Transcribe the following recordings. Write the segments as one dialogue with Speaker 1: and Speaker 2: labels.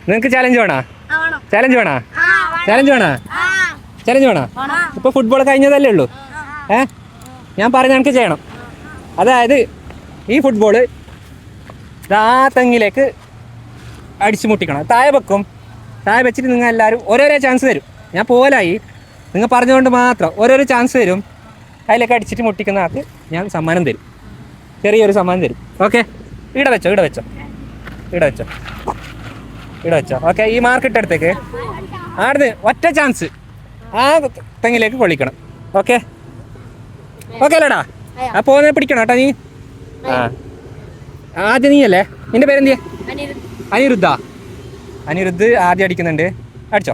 Speaker 1: നിങ്ങൾക്ക് ചാലഞ്ച് വേണോ? ചാലഞ്ച് വേണോ? ചാലഞ്ച് വേണോ? ചാലഞ്ച് വേണോ? ഇപ്പോൾ ഫുട്ബോൾ കഴിഞ്ഞതല്ലേ ഉള്ളൂ. ഞാൻ പറഞ്ഞ എനിക്ക് ചെയ്യണം. അതായത് ഈ ഫുട്ബോള് ആ തെങ്ങിലേക്ക് അടിച്ചു മുട്ടിക്കണം. താഴെ വെക്കും. താഴെ വെച്ചിട്ട് നിങ്ങൾ എല്ലാവരും ഓരോരോ ചാൻസ് തരും. ഞാൻ പോലായി നിങ്ങൾ പറഞ്ഞുകൊണ്ട് മാത്രം ഓരോരോ ചാൻസ് തരും. അതിലേക്ക് അടിച്ചിട്ട് മുട്ടിക്കുന്ന ആൾക്ക് ഞാൻ സമ്മാനം തരും, ചെറിയൊരു സമ്മാനം തരും. ഓക്കെ, ഇവിടെ വെച്ചോ, ഇവിടെ വെച്ചോ, ഇവിടെ വെച്ചോ, ഇവിടെ വെച്ചോ. ഓക്കെ, ഈ മാർക്കിട്ട് അടുത്തേക്ക് ആടുന്ന് ഒറ്റ ചാൻസ് ആ തെങ്ങിലേക്ക് കൊള്ളിക്കണം. ഓക്കെ, ഓക്കെ അല്ലേടാ? ആ പോകുന്നത് പിടിക്കണം കേട്ടോ നീ. ആദ്യം നീ അല്ലേ, നിന്റെ പേരെന്തിയാ? അനിരുദ്ധ. അനിരുദ്ധ് ആദ്യം അടിക്കുന്നുണ്ട്. അടിച്ചോ,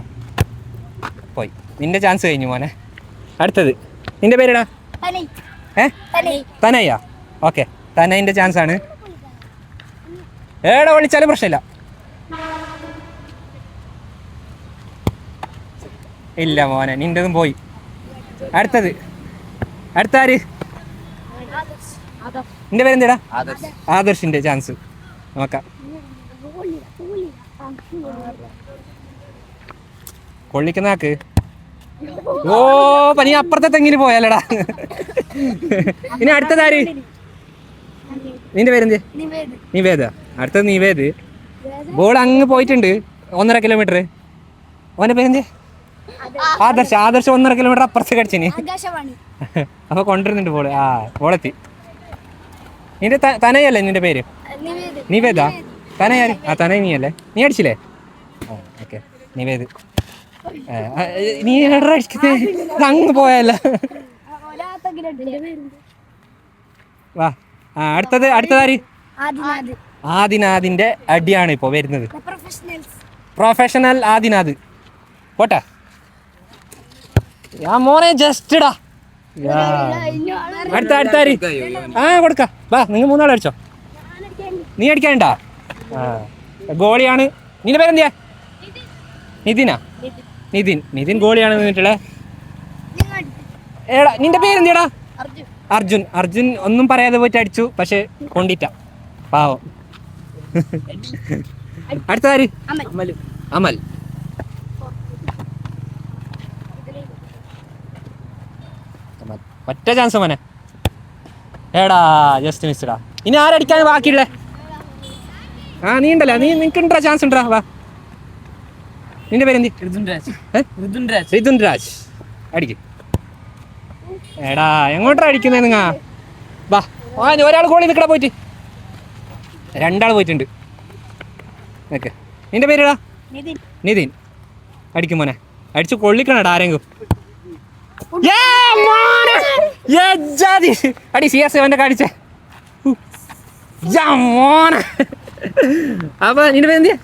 Speaker 1: പോയി. നിന്റെ ചാൻസ് കഴിഞ്ഞു മോനെ. അടുത്തത് നിന്റെ പേരെടാ? തനയ്യ. ഓക്കെ, തനയിൻ്റെ ചാൻസ് ആണ്. ഏടെ വിളിച്ചാലും പ്രശ്നമില്ല. ഇല്ല മോനെ, നിൻ്റെതും പോയി. അടുത്തത് അടുത്ത ആര്? നിന്റെ പേരെന്തേടാ? ആദർശിന്റെ ചാൻസ് നോക്കാം. കൊള്ളിക്കുന്നാക്ക്. ഓ, പനി അപ്പുറത്തെ തെങ്ങിന് പോയാലടാ. ഇനി അടുത്തതാര്? നിന്റെ പേരെന്ത്? നിവേദ. അടുത്തത് നിവേദ്. ബോൾ അങ്ങ് പോയിട്ടുണ്ട് 1.5 കിലോമീറ്റർ. ഓന്റെ പേരെന്ത്? ആദർശ്. ആദർശ് 1.5 കിലോമീറ്റർ അപ്പുറത്ത് കടിച്ചിന്. അപ്പൊ കൊണ്ടുവരുന്നുണ്ട് ബോള്. ആ, ബോളെത്തി. നിന്റെ തനയല്ലേ നിന്റെ പേര്? നിവേദ. തനയാര്? ആ, തനയ നീ അല്ലേ? നീ അടിച്ചില്ലേ? ഓക്കെ, നിവേദ്. നീ അടിക്കുന്നേ അങ്ങ് പോയല്ല. വാ, അടുത്തതാര്? ആദിനാഥിന്റെ അടിയാണ് ഇപ്പൊ വരുന്നത്. പ്രൊഫഷണൽ ആദിനാഥ്. പോട്ടെ മോനെ, ജസ്റ്റ് ഇടാ. അടുത്താര്? ആ, കൊടുക്ക. വാ, നിങ്ങൾ 3 ആൾ അടിച്ചോ. നീ അടിക്കാനുണ്ടാ? ഗോളിയാണ്. നിന്റെ പേരെന്തിയാ? നിതിനാ? നിതിൻ ഗോളിയാണ് നിന്നിട്ടുള്ളത്. ഏടാ, നിന്റെ പേരെന്തിയാടാ? അർജുൻ. അർജുൻ ഒന്നും പറയാതെ പോയിട്ട് അടിച്ചു, പക്ഷെ കൊണ്ടിട്ട പാവം. അടുത്താര്? അമൽ. ഒറ്റ ചാൻസ് മോനെ. ഏടാ, ജസ്റ്റ് മിസ്ഡാ. ഇനി ആരടിക്കാൻ ബാക്കിയുള്ളേ? ആ, നീ ഉണ്ടല്ലോ, നിനക്ക് ചാൻസ് ഉണ്ടാ. വാ, നിന്റെ പേരെന്തി? ഋതുൻ രാജ്. അടിക്ക്. എടാ, എങ്ങോട്ടാ അടിക്കുന്നേ നിങ്ങ? വാ, ഒരാൾ കോളി നിൽക്കടാ പോയിട്ട്. 2 ആൾ പോയിട്ടുണ്ട്. ഓക്കെ, നിന്റെ പേരെടാ? നിതിൻ. അടിക്കും മോനെ, അടിച്ചു കൊള്ളിക്കണടാ ആരെങ്കിലും. അടി CR7 കാണിച്ചേ മോനെ. അപ്പൊ നിന്റെ പേരെന്തിയാ?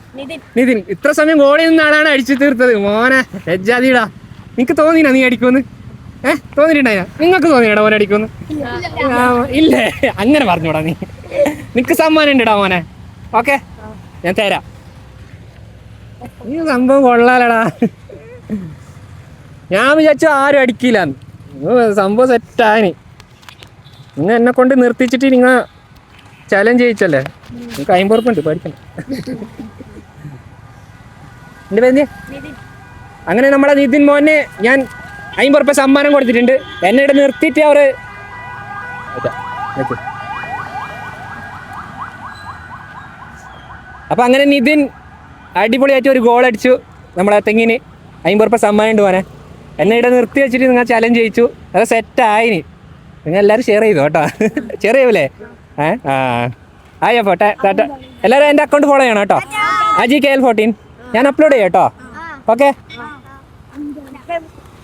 Speaker 1: നിതിൻ. ഇത്ര സമയം ഗോളിൽ നിന്നാണ് അടിച്ചു തീർത്തത് മോനെ. ലജ്ജാതിടാ. നിനക്ക് തോന്നിനാ നീ അടിക്കുമെന്ന്? തോന്നിട്ടുണ്ടായ? നിങ്ങൾക്ക് തോന്നിയടാ മോനെ അടിക്കുമെന്ന്? ഇല്ലേ, അങ്ങനെ പറഞ്ഞൂടാ നീ. നിനക്ക് സമ്മാനം ഉണ്ടടാ മോനെ. ഓക്കെ, ഞാൻ തരാം. ഈ സംഭവം കൊള്ളാലടാ. ഞാൻ വിചാരിച്ചു ആരും അടിക്കില്ല. സംഭവം സെറ്റായിന്. നിങ്ങൾ എന്നെ കൊണ്ട് നിർത്തിച്ചിട്ട് നിങ്ങൾ ചലഞ്ച് ചെയ്യിച്ചല്ലേ. നിങ്ങൾക്ക് 50 ഉറുപ്പിക ഉണ്ട്, പഠിക്കണ്ട. എൻ്റെ പേര്? അങ്ങനെ നമ്മളെ നിതിൻ മോനെ ഞാൻ 50 ഉറുപ്പിക സമ്മാനം കൊടുത്തിട്ടുണ്ട്. എന്നെ ഇവിടെ നിർത്തിയിട്ട് അവർ അപ്പം അങ്ങനെ നിതിൻ അടിപൊളിയായിട്ട് ഒരു ഗോൾ അടിച്ചു. നമ്മളെ തെങ്ങിന് 50 ഉറുപ്പിക സമ്മാനം ഉണ്ട് മോനെ. എന്നെ ഇവിടെ നിർത്തി വെച്ചിട്ട് നിങ്ങൾ ചലഞ്ച് ചെയ്യിച്ചു. അത് സെറ്റായിന്. നിങ്ങൾ എല്ലാവരും ഷെയർ ചെയ്തു കേട്ടോ. ഷെയർ ചെയ്യൂലേ? ആയോ പോട്ടെ. എല്ലാവരും എൻ്റെ അക്കൗണ്ട് ഫോളോ ചെയ്യണം കേട്ടോ. AJKL14 ഞാൻ അപ്ലോഡ് ചെയ്യാം കേട്ടോ. ഓക്കെ.